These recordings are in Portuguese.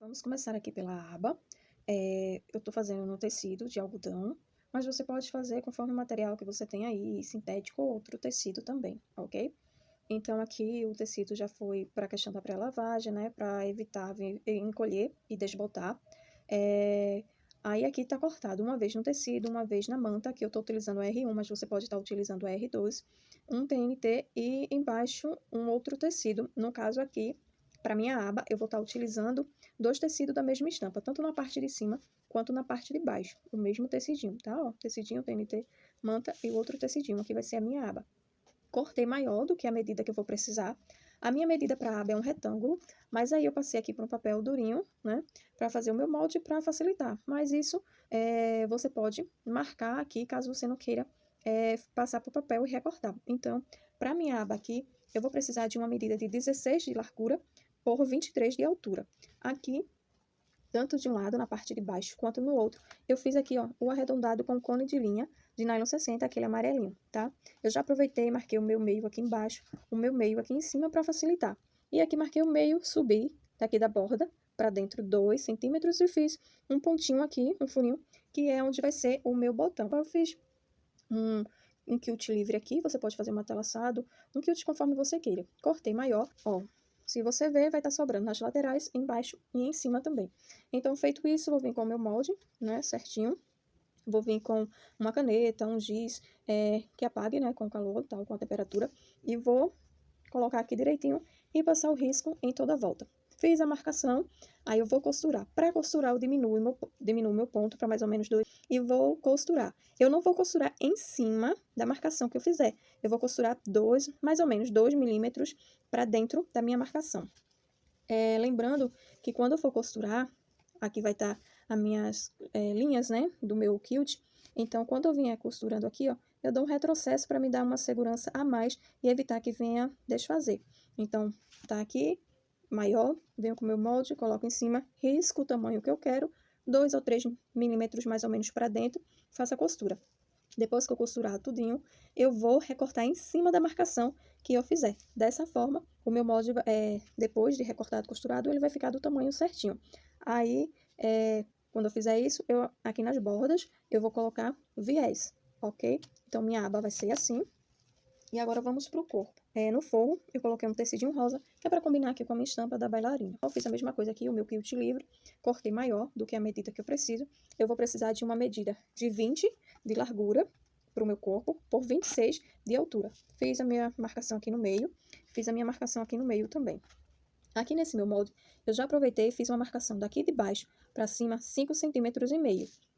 Vamos começar aqui pela aba. Eu tô fazendo no tecido de algodão, mas você pode fazer conforme o material que você tem aí, sintético ou outro tecido também, ok? Então, aqui o tecido já foi para a questão da pré-lavagem, né? Para evitar encolher e desbotar. Aí aqui tá cortado uma vez no tecido, uma vez na manta. Aqui eu tô utilizando o R1, mas você pode estar utilizando o R2, um TNT e embaixo um outro tecido. No caso aqui, para minha aba, eu vou estar utilizando dois tecidos da mesma estampa, tanto na parte de cima quanto na parte de baixo. O mesmo tecidinho, tá? Ó, tecidinho, TNT, manta e outro tecidinho. Aqui vai ser a minha aba. Cortei maior do que a medida que eu vou precisar. A minha medida para a aba é um retângulo, mas aí eu passei aqui para um papel durinho, né? Para fazer o meu molde para facilitar. Mas isso você pode marcar aqui, caso você não queira passar para o papel e recortar. Então, para a minha aba aqui, eu vou precisar de uma medida de 16 de largura por 23 de altura. Aqui, tanto de um lado, na parte de baixo, quanto no outro, eu fiz aqui, ó, o arredondado com cone de linha de nylon 60, aquele amarelinho, tá? Eu já aproveitei e marquei o meu meio aqui embaixo, o meu meio aqui em cima para facilitar. E aqui marquei o meio, subi daqui da borda para dentro 2 centímetros e fiz um pontinho aqui, um furinho, que é onde vai ser o meu botão. Eu fiz um quilt livre aqui, você pode fazer um matelaçado, um quilt conforme você queira. Cortei maior, ó. Se você ver, vai estar sobrando nas laterais, embaixo e em cima também. Então, feito isso, vou vir com o meu molde, né, certinho. Vou vir com uma caneta, um giz, que apague, né, com o calor, tal, com a temperatura. E vou colocar aqui direitinho e passar o risco em toda a volta. Fiz a marcação, aí eu vou costurar. Para costurar, eu diminuo meu ponto para mais ou menos 2 e vou costurar. Eu não vou costurar em cima da marcação que eu fizer. Eu vou costurar mais ou menos 2 milímetros para dentro da minha marcação. Lembrando que quando eu for costurar, aqui vai estar as minhas linhas, né, do meu quilt. Então, quando eu vier costurando aqui, ó, eu dou um retrocesso para me dar uma segurança a mais e evitar que venha desfazer. Então, tá aqui, maior, venho com o meu molde, coloco em cima, risco o tamanho que eu quero, 2 ou 3 milímetros mais ou menos para dentro, faço a costura. Depois que eu costurar tudinho, eu vou recortar em cima da marcação que eu fizer. Dessa forma, o meu molde, depois de recortado e costurado, ele vai ficar do tamanho certinho. Aí, quando eu fizer isso, aqui nas bordas, eu vou colocar viés, ok? Então, minha aba vai ser assim. E agora vamos pro corpo. No forro, eu coloquei um tecidinho rosa, que é para combinar aqui com a minha estampa da bailarina. Eu fiz a mesma coisa aqui, o meu quilt livre, cortei maior do que a medida que eu preciso. Eu vou precisar de uma medida de 20 de largura para o meu corpo, por 26 de altura. Fiz a minha marcação aqui no meio, fiz a minha marcação aqui no meio também. Aqui nesse meu molde, eu já aproveitei e fiz uma marcação daqui de baixo para cima, 5,5 centímetros,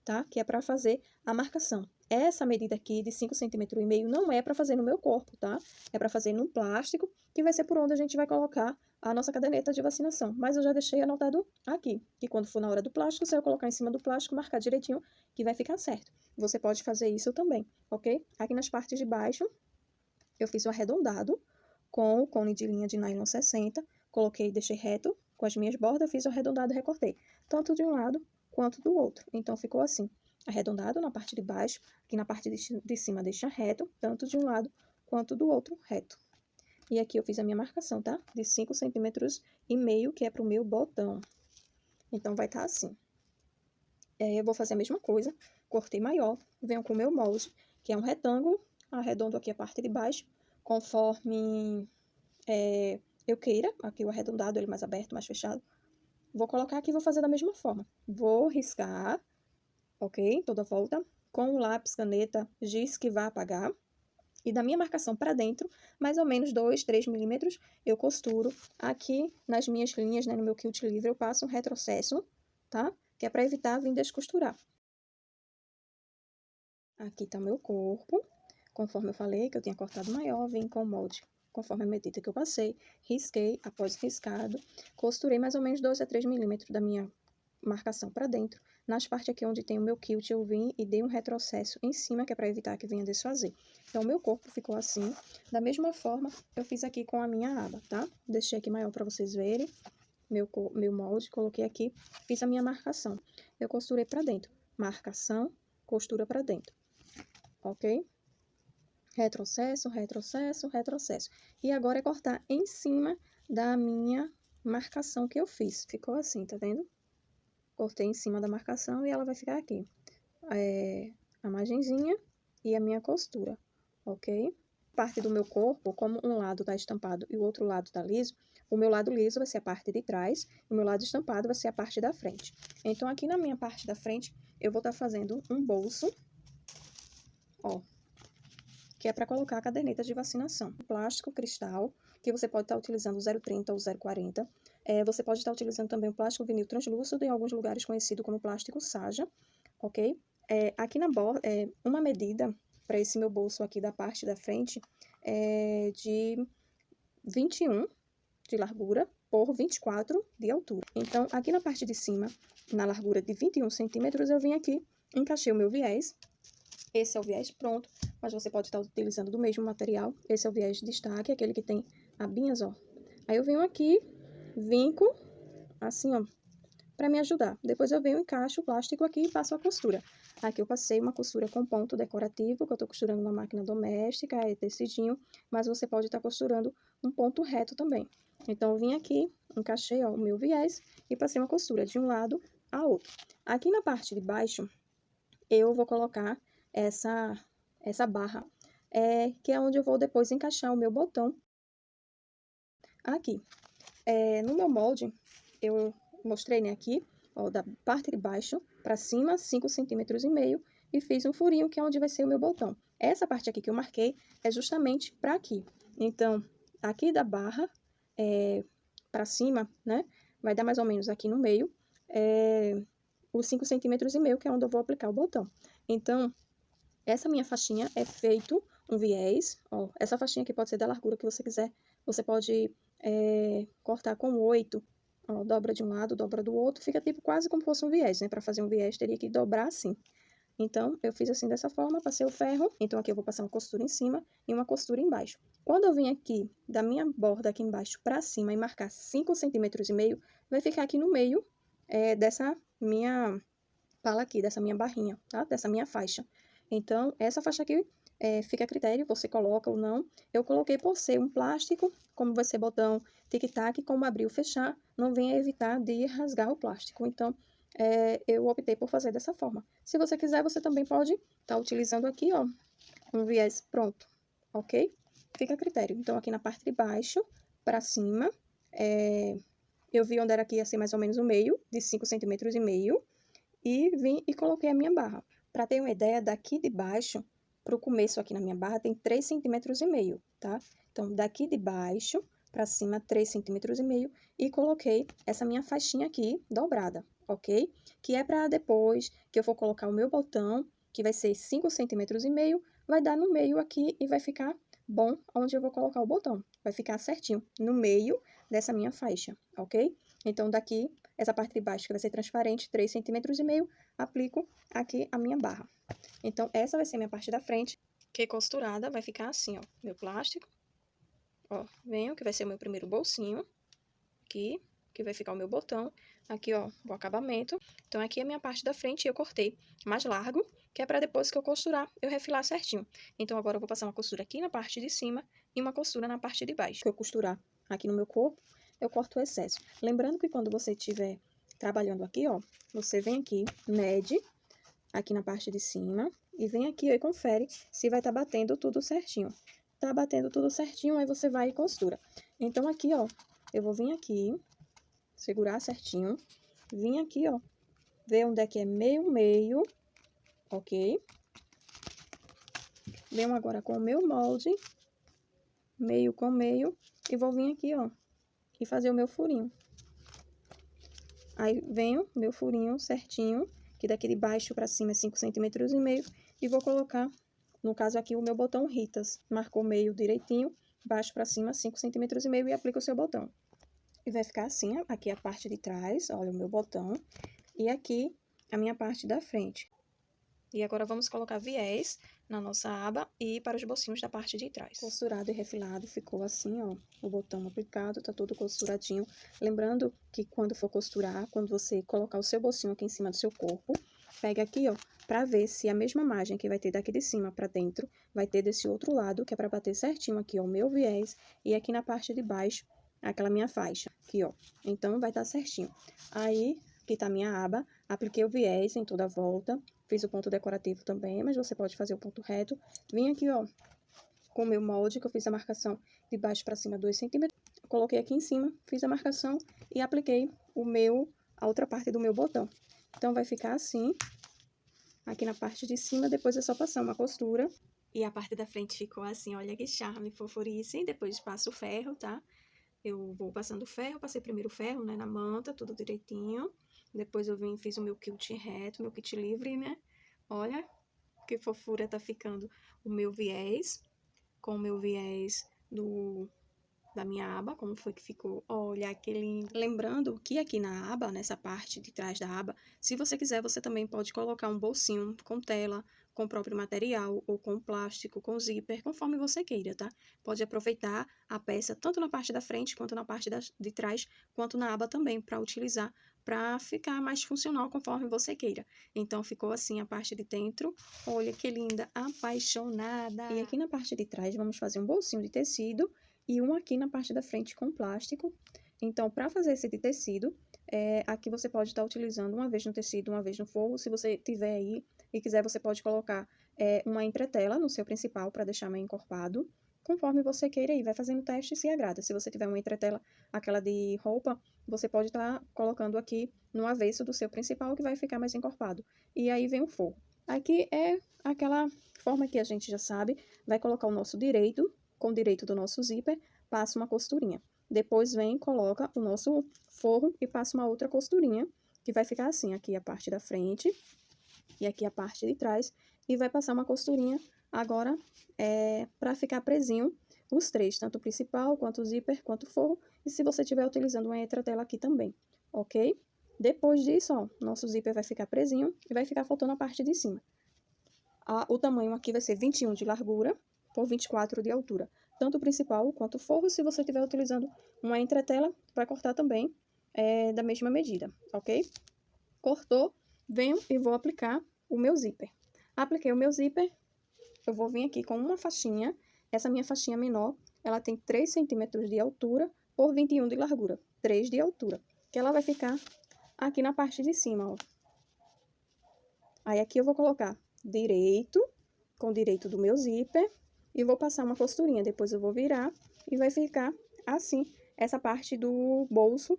tá? Que é para fazer a marcação. Essa medida aqui de 5,5 centímetros não é para fazer no meu corpo, tá? É para fazer no plástico, que vai ser por onde a gente vai colocar a nossa caderneta de vacinação. Mas eu já deixei anotado aqui, que quando for na hora do plástico, se eu colocar em cima do plástico, marcar direitinho, que vai ficar certo. Você pode fazer isso também, ok? Aqui nas partes de baixo, eu fiz o arredondado com o cone de linha de nylon 60, coloquei e deixei reto com as minhas bordas, fiz o arredondado e recortei, tanto de um lado quanto do outro. Então, ficou assim, arredondado na parte de baixo, aqui na parte de cima deixa reto, tanto de um lado quanto do outro reto. E aqui eu fiz a minha marcação, tá? De 5,5 centímetros, que é pro meu botão. Então, vai estar assim. Eu vou fazer a mesma coisa, cortei maior, venho com o meu molde, que é um retângulo, arredondo aqui a parte de baixo, conforme eu queira, aqui o arredondado, ele mais aberto, mais fechado. Vou colocar aqui e vou fazer da mesma forma. Vou riscar, ok? Toda a volta, com o lápis, caneta, giz que vai apagar. E da minha marcação para dentro, mais ou menos 2, 3 milímetros, eu costuro. Aqui nas minhas linhas, né, no meu quilt livre, eu passo um retrocesso, tá? Que é para evitar vir descosturar. Aqui tá o meu corpo. Conforme eu falei, que eu tinha cortado maior, vim com o molde conforme a medida que eu passei, risquei, após riscado, costurei mais ou menos 2 a 3 milímetros da minha marcação para dentro. Nas partes aqui onde tem o meu quilt, eu vim e dei um retrocesso em cima, que é para evitar que venha desfazer. Então, o meu corpo ficou assim. Da mesma forma, eu fiz aqui com a minha aba, tá? Deixei aqui maior para vocês verem meu molde, coloquei aqui, fiz a minha marcação. Eu costurei para dentro. Marcação, costura para dentro. Ok? Retrocesso, retrocesso, retrocesso. E agora é cortar em cima da minha marcação que eu fiz. Ficou assim, tá vendo? cortei em cima da marcação e ela vai ficar aqui. A margenzinha e a minha costura, ok? Parte do meu corpo, como um lado tá estampado e o outro lado tá liso, o meu lado liso vai ser a parte de trás, e o meu lado estampado vai ser a parte da frente. Então, aqui na minha parte da frente, eu vou estar fazendo um bolso, ó, que é para colocar a caderneta de vacinação. Plástico cristal, que você pode estar utilizando o 0,30 ou 0,40. Você pode estar utilizando também o plástico vinil translúcido, em alguns lugares conhecido como plástico Saja, ok? Aqui na borda, uma medida para esse meu bolso aqui da parte da frente é de 21 de largura por 24 de altura. Então, aqui na parte de cima, na largura de 21 centímetros, eu vim aqui, encaixei o meu viés. Esse é o viés pronto, mas você pode estar utilizando do mesmo material. Esse é o viés de destaque, aquele que tem abinhas, ó. Aí eu venho aqui, vinco, assim, ó, para me ajudar. Depois eu venho, encaixo o plástico aqui e passo a costura. Aqui eu passei uma costura com ponto decorativo, que eu tô costurando na máquina doméstica, é tecidinho, mas você pode estar costurando um ponto reto também. Então, eu vim aqui, encaixei, ó, o meu viés e passei uma costura de um lado a outro. Aqui na parte de baixo, eu vou colocar essa barra, que é onde eu vou depois encaixar o meu botão aqui. No meu molde, eu mostrei, né, aqui, ó, da parte de baixo para cima, 5,5 centímetros, e fiz um furinho, que é onde vai ser o meu botão. Essa parte aqui que eu marquei é justamente para aqui. Então, aqui da barra, para cima, né, vai dar mais ou menos aqui no meio, os 5,5 centímetros, que é onde eu vou aplicar o botão. Então, essa minha faixinha é feito um viés, ó, essa faixinha aqui pode ser da largura que você quiser, você pode cortar com 8, ó, dobra de um lado, dobra do outro, fica tipo quase como se fosse um viés, né? Para fazer um viés teria que dobrar assim. Então, eu fiz assim dessa forma, passei o ferro, então aqui eu vou passar uma costura em cima e uma costura embaixo. Quando eu vim aqui, da minha borda aqui embaixo para cima e marcar 5,5 centímetros, vai ficar aqui no meio dessa minha pala aqui, dessa minha barrinha, tá? Dessa minha faixa. Então, essa faixa aqui fica a critério, você coloca ou não. Eu coloquei por ser um plástico, como vai ser botão tic-tac, como abrir ou fechar, não venha evitar de rasgar o plástico. Então, eu optei por fazer dessa forma. Se você quiser, você também pode estar utilizando aqui, ó, um viés pronto, ok? Fica a critério. Então, aqui na parte de baixo, para cima, eu vi onde era aqui ia ser mais ou menos o meio, de 5,5 centímetros, e vim e coloquei a minha barra. Para ter uma ideia, daqui de baixo para o começo aqui na minha barra tem 3,5 centímetros, tá? Então, daqui de baixo para cima, 3,5 centímetros, e coloquei essa minha faixinha aqui dobrada, ok? Que é para depois que eu for colocar o meu botão, que vai ser 5,5 centímetros, vai dar no meio aqui e vai ficar bom onde eu vou colocar o botão. Vai ficar certinho no meio dessa minha faixa, ok? Então, daqui, essa parte de baixo que vai ser transparente, 3,5 centímetros, aplico aqui a minha barra. Então, essa vai ser a minha parte da frente, que costurada vai ficar assim, ó, meu plástico. Ó, venho, que vai ser o meu primeiro bolsinho, aqui, que vai ficar o meu botão. Aqui, ó, o acabamento. Então, aqui é a minha parte da frente, eu cortei mais largo, que é para depois que eu costurar, eu refilar certinho. Então, agora eu vou passar uma costura aqui na parte de cima e uma costura na parte de baixo. Que eu costurar aqui no meu corpo, eu corto o excesso. Lembrando que quando você estiver trabalhando aqui, ó, você vem aqui, mede aqui na parte de cima e vem aqui ó, e confere se vai estar batendo tudo certinho. Tá batendo tudo certinho, aí você vai e costura. Então, aqui, ó, eu vou vir aqui, segurar certinho, vim aqui, ó, ver onde é que é meio, ok? Venho agora com o meu molde, meio com meio, e vou vir aqui, ó, e fazer o meu furinho. Aí, venho, meu furinho certinho, que daqui de baixo pra cima é 5,5 centímetros, e vou colocar, no caso aqui, o meu botão Ritas. Marcou meio direitinho, baixo pra cima, 5,5 centímetros, e aplica o seu botão. E vai ficar assim, aqui a parte de trás, olha o meu botão, e aqui a minha parte da frente. E agora vamos colocar viés na nossa aba e para os bolsinhos da parte de trás. Costurado e refilado, ficou assim, ó, o botão aplicado, tá todo costuradinho. Lembrando que quando for costurar, quando você colocar o seu bolsinho aqui em cima do seu corpo, pega aqui, ó, pra ver se a mesma margem que vai ter daqui de cima pra dentro, vai ter desse outro lado, que é pra bater certinho aqui, ó, o meu viés, e aqui na parte de baixo, aquela minha faixa, aqui, ó. Então, vai estar certinho. Aí, que tá a minha aba, apliquei o viés em toda a volta, fiz o ponto decorativo também, mas você pode fazer o ponto reto. Vim aqui, ó, com o meu molde, que eu fiz a marcação de baixo para cima 2 centímetros. Coloquei aqui em cima, fiz a marcação e apliquei a outra parte do meu botão. Então, vai ficar assim, aqui na parte de cima, depois é só passar uma costura. E a parte da frente ficou assim, olha que charme, fofurice. Depois passo o ferro, tá? Eu vou passando o ferro, passei primeiro o ferro, né, na manta, tudo direitinho. Depois eu vim, fiz o meu quilt reto, meu kit livre, né? Olha que fofura tá ficando o meu viés, com o meu viés da minha aba, como foi que ficou. Olha que lindo. Lembrando que aqui na aba, nessa parte de trás da aba, se você quiser, você também pode colocar um bolsinho com tela, com o próprio material, ou com plástico, com zíper, conforme você queira, tá? Pode aproveitar a peça tanto na parte da frente, quanto na parte de trás, quanto na aba também, para utilizar, para ficar mais funcional conforme você queira. Então, ficou assim a parte de dentro. Olha que linda, apaixonada! E aqui na parte de trás, vamos fazer um bolsinho de tecido e um aqui na parte da frente com plástico. Então, para fazer esse de tecido, aqui você pode estar utilizando uma vez no tecido, uma vez no forro. Se você tiver aí e quiser, você pode colocar uma entretela no seu principal para deixar meio encorpado, conforme você queira e vai fazendo teste se agrada. Se você tiver uma entretela, aquela de roupa, você pode estar colocando aqui no avesso do seu principal, que vai ficar mais encorpado. E aí vem o forro. Aqui é aquela forma que a gente já sabe, vai colocar o nosso direito, com o direito do nosso zíper, passa uma costurinha. Depois vem, coloca o nosso forro e passa uma outra costurinha, que vai ficar assim, aqui a parte da frente e aqui a parte de trás, e vai passar uma costurinha agora para ficar presinho os três, tanto o principal, quanto o zíper, quanto o forro, e se você estiver utilizando uma entretela aqui também, ok? Depois disso, ó, nosso zíper vai ficar presinho e vai ficar faltando a parte de cima. O tamanho aqui vai ser 21 de largura por 24 de altura. Tanto o principal quanto o forro, se você estiver utilizando uma entretela, vai cortar também da mesma medida, ok? Cortou, venho e vou aplicar o meu zíper. Apliquei o meu zíper, eu vou vir aqui com uma faixinha. Essa minha faixinha menor, ela tem 3 centímetros de altura por 21 de largura. 3 de altura, que ela vai ficar aqui na parte de cima, ó. Aí aqui eu vou colocar direito, com direito do meu zíper, e vou passar uma costurinha. Depois eu vou virar e vai ficar assim, essa parte do bolso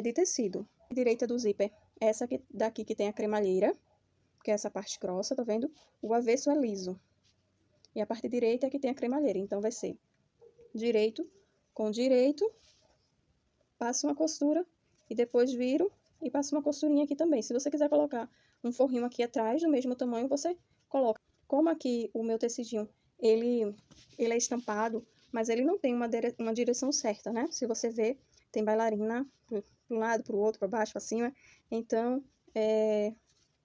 de tecido. Direita do zíper, essa aqui, daqui que tem a cremalheira, que é essa parte grossa, tá vendo? O avesso é liso. E a parte direita é que tem a cremalheira. Então, vai ser direito com direito, passo uma costura e depois viro e passo uma costurinha aqui também. Se você quiser colocar um forrinho aqui atrás, do mesmo tamanho, você coloca. Como aqui o meu tecidinho, ele é estampado, mas ele não tem uma direção certa, né? Se você ver, tem bailarina para um lado, para o outro, para baixo, para cima. Então,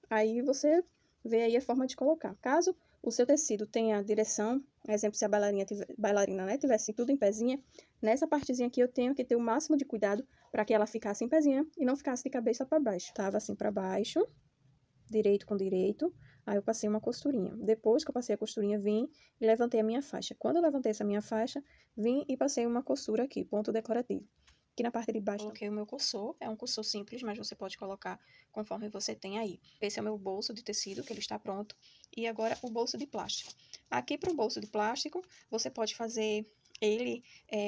aí você vê aí a forma de colocar. Caso o seu tecido tenha direção, exemplo, se a bailarina, né, tivesse tudo em pezinha, nessa partezinha aqui eu tenho que ter o máximo de cuidado para que ela ficasse em pezinha e não ficasse de cabeça para baixo. Tava assim para baixo, direito com direito, aí eu passei uma costurinha. Depois que eu passei a costurinha, vim e levantei a minha faixa. Quando eu levantei essa minha faixa, vim e passei uma costura aqui, ponto decorativo. Aqui na parte de baixo, coloquei o meu cursor. É um cursor simples, mas você pode colocar conforme você tem aí. Esse é o meu bolso de tecido, que ele está pronto. E agora o bolso de plástico. Aqui para o bolso de plástico, você pode fazer ele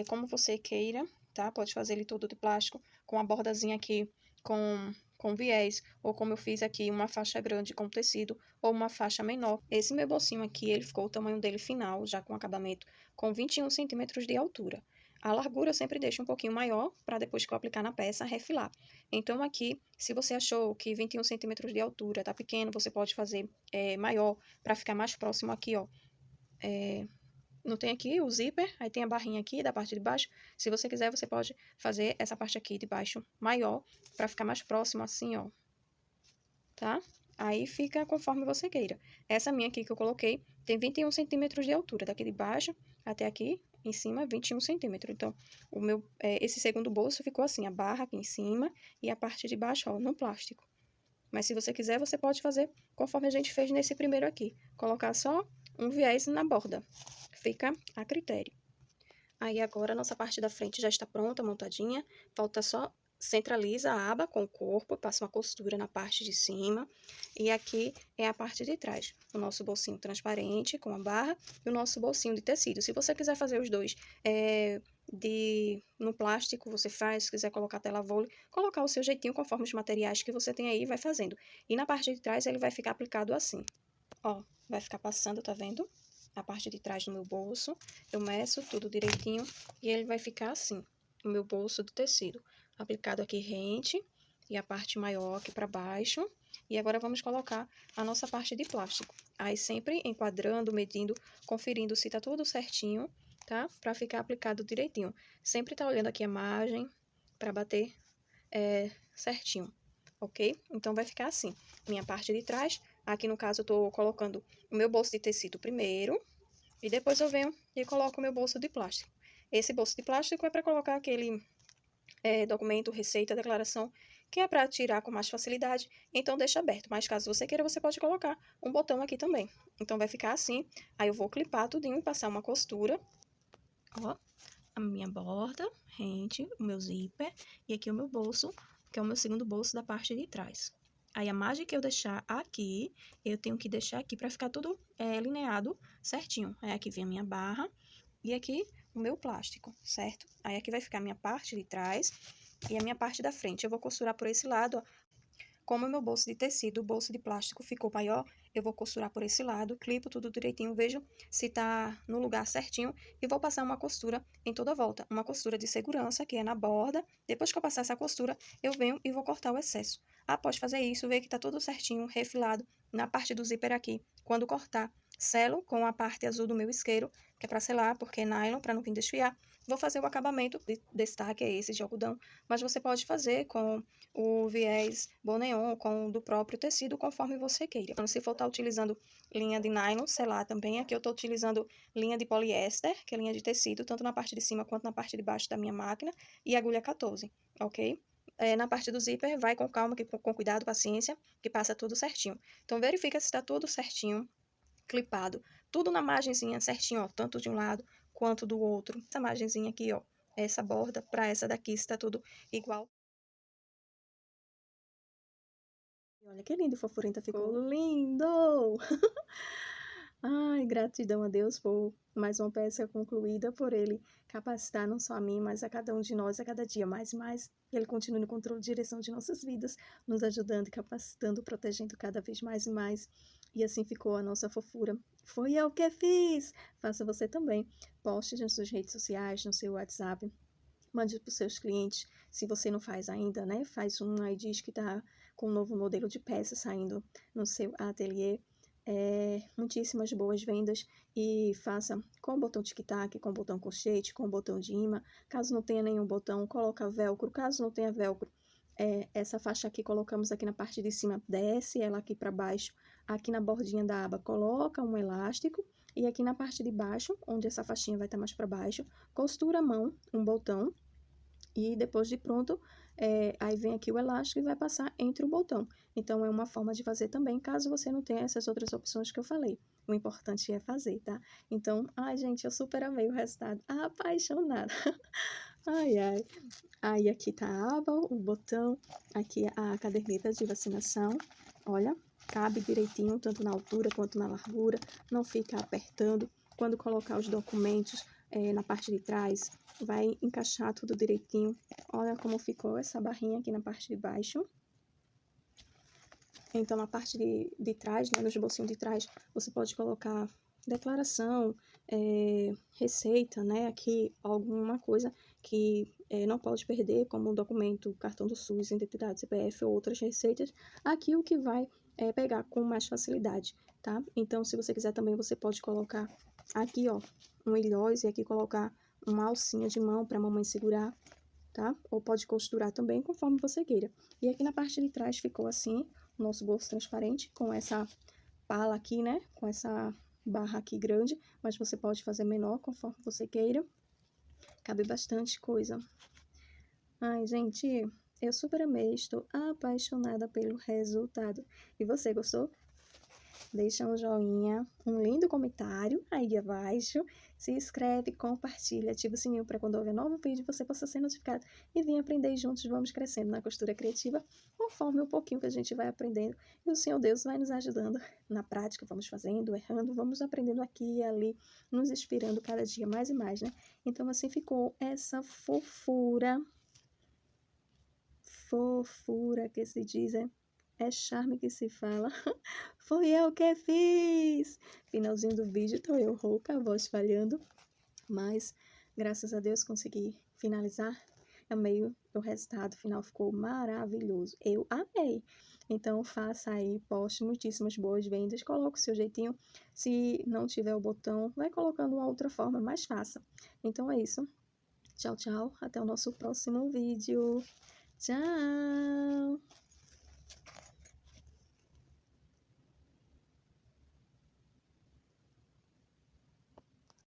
como você queira, tá? Pode fazer ele todo de plástico, com a bordazinha aqui, com viés, ou como eu fiz aqui, uma faixa grande com tecido, ou uma faixa menor. Esse meu bolsinho aqui, ele ficou o tamanho dele final, já com acabamento, com 21 centímetros de altura. A largura eu sempre deixo um pouquinho maior, para depois que eu aplicar na peça, refilar. Então, aqui, se você achou que 21 centímetros de altura tá pequeno, você pode fazer maior, para ficar mais próximo aqui, ó. Não tem aqui o zíper, aí tem a barrinha aqui da parte de baixo. Se você quiser, você pode fazer essa parte aqui de baixo maior, para ficar mais próximo assim, ó. Tá? Aí fica conforme você queira. Essa minha aqui que eu coloquei tem 21 centímetros de altura, daqui de baixo até aqui em cima, 21 centímetros. Então, esse segundo bolso ficou assim, a barra aqui em cima e a parte de baixo, ó, no plástico. Mas se você quiser, você pode fazer conforme a gente fez nesse primeiro aqui. Colocar só um viés na borda. Fica a critério. Aí agora a nossa parte da frente já está pronta, montadinha. Falta só centraliza a aba com o corpo, passa uma costura na parte de cima e aqui é a parte de trás. O nosso bolsinho transparente com a barra e o nosso bolsinho de tecido. Se você quiser fazer os dois no plástico, você faz. Se quiser colocar tela vôlei, colocar o seu jeitinho conforme os materiais que você tem aí, vai fazendo. E na parte de trás ele vai ficar aplicado assim. Ó, vai ficar passando, tá vendo? A parte de trás do meu bolso, eu meço tudo direitinho e ele vai ficar assim, o meu bolso do tecido. Aplicado aqui rente e a parte maior aqui para baixo. E agora vamos colocar a nossa parte de plástico. Aí sempre enquadrando, medindo, conferindo se tá tudo certinho, tá? Para ficar aplicado direitinho. Sempre tá olhando aqui a margem para bater certinho, ok? Então vai ficar assim, minha parte de trás. Aqui no caso eu tô colocando o meu bolso de tecido primeiro e depois eu venho e coloco o meu bolso de plástico. Esse bolso de plástico é para colocar aquele documento, receita, declaração, que é para tirar com mais facilidade, então deixa aberto. Mas caso você queira, você pode colocar um botão aqui também. Então vai ficar assim, aí eu vou clipar tudinho e passar uma costura, ó, a minha borda, rente, o meu zíper e aqui o meu bolso, que é o meu segundo bolso da parte de trás. Aí a margem que eu deixar aqui, eu tenho que deixar aqui para ficar tudo alinhado certinho. Aí aqui vem a minha barra e aqui o meu plástico, certo? Aí aqui vai ficar a minha parte de trás e a minha parte da frente. Eu vou costurar por esse lado, ó. Como o meu bolso de tecido, o bolso de plástico ficou maior, eu vou costurar por esse lado, clipo tudo direitinho, vejo se tá no lugar certinho e vou passar uma costura em toda a volta. Uma costura de segurança, que é na borda. Depois que eu passar essa costura, eu venho e vou cortar o excesso. Após fazer isso, ver que tá tudo certinho, refilado na parte do zíper aqui. Quando cortar, selo com a parte azul do meu isqueiro, que é para selar, porque é nylon, para não vir desfiar. Vou fazer o acabamento de destaque, é esse de algodão, mas você pode fazer com o viés boneon com o do próprio tecido, conforme você queira. Então, se for estar utilizando linha de nylon, selar também. Aqui eu estou utilizando linha de poliéster, que é linha de tecido, tanto na parte de cima quanto na parte de baixo da minha máquina, e agulha 14, ok? Na parte do zíper, vai com calma, com cuidado, paciência, que passa tudo certinho. Então, verifica se está tudo certinho, clipado, tudo na margenzinha certinho, ó, tanto de um lado quanto do outro. Essa margenzinha aqui, ó, essa borda para essa daqui, está tudo igual. Olha que lindo, fofurenta, ficou lindo! Ai, gratidão a Deus por mais uma peça concluída, por Ele capacitar não só a mim, mas a cada um de nós, a cada dia mais e mais. Ele continue no controle e direção de nossas vidas, nos ajudando, capacitando, protegendo cada vez mais e mais. E assim ficou a nossa fofura. Foi eu que fiz! Faça você também. Poste nas suas redes sociais, no seu WhatsApp. Mande para os seus clientes, se você não faz ainda, né? Faz um aí, diz que está com um novo modelo de peça saindo no seu ateliê. Muitíssimas boas vendas e faça com o botão tic-tac, com o botão colchete, com o botão de imã. Caso não tenha nenhum botão, coloca velcro. Caso não tenha velcro, essa faixa aqui colocamos aqui na parte de cima, desce ela aqui para baixo, aqui na bordinha da aba, coloca um elástico e aqui na parte de baixo, onde essa faixinha vai estar mais para baixo, costura a mão, um botão. E depois de pronto, aí vem aqui o elástico e vai passar entre o botão. Então, é uma forma de fazer também, caso você não tenha essas outras opções que eu falei. O importante é fazer, tá? Então, ai, gente, eu super amei o resultado. Apaixonada. Ai, ai. Aí, aqui tá a aba, o botão. Aqui a caderneta de vacinação. Olha, cabe direitinho, tanto na altura quanto na largura. Não fica apertando. Quando colocar os documentos na parte de trás, vai encaixar tudo direitinho. Olha como ficou essa barrinha aqui na parte de baixo. Então, na parte de trás, né, nos bolsinhos de trás, você pode colocar declaração, receita, né, aqui alguma coisa que não pode perder, como um documento, cartão do SUS, identidade, CPF ou outras receitas. Aqui o que vai pegar com mais facilidade, tá? Então, se você quiser também, você pode colocar aqui, ó, um ilhós e aqui colocar uma alcinha de mão para a mamãe segurar, tá? Ou pode costurar também, conforme você queira. E aqui na parte de trás ficou assim, o nosso bolso transparente, com essa pala aqui, né? Com essa barra aqui grande, mas você pode fazer menor, conforme você queira. Cabe bastante coisa. Ai, gente, eu super amei, estou apaixonada pelo resultado. E você, gostou? deixa um joinha, um lindo comentário aí abaixo, se inscreve, compartilha, ativa o sininho para quando houver novo vídeo você possa ser notificado e vir aprender juntos, vamos crescendo na costura criativa, conforme um pouquinho que a gente vai aprendendo e o Senhor Deus vai nos ajudando na prática, vamos fazendo, errando, vamos aprendendo aqui e ali, nos inspirando cada dia mais e mais, né? Então assim ficou essa fofura que se diz, é charme que se fala. Fui eu que fiz! Finalzinho do vídeo, tô eu rouca, a voz falhando, mas graças a Deus consegui finalizar. Amei o resultado final, ficou maravilhoso. Eu amei. Então faça aí, poste muitíssimas boas vendas, coloque o seu jeitinho. Se não tiver o botão, vai colocando uma outra forma, mas faça. Então é isso. Tchau, tchau. Até o nosso próximo vídeo. Tchau!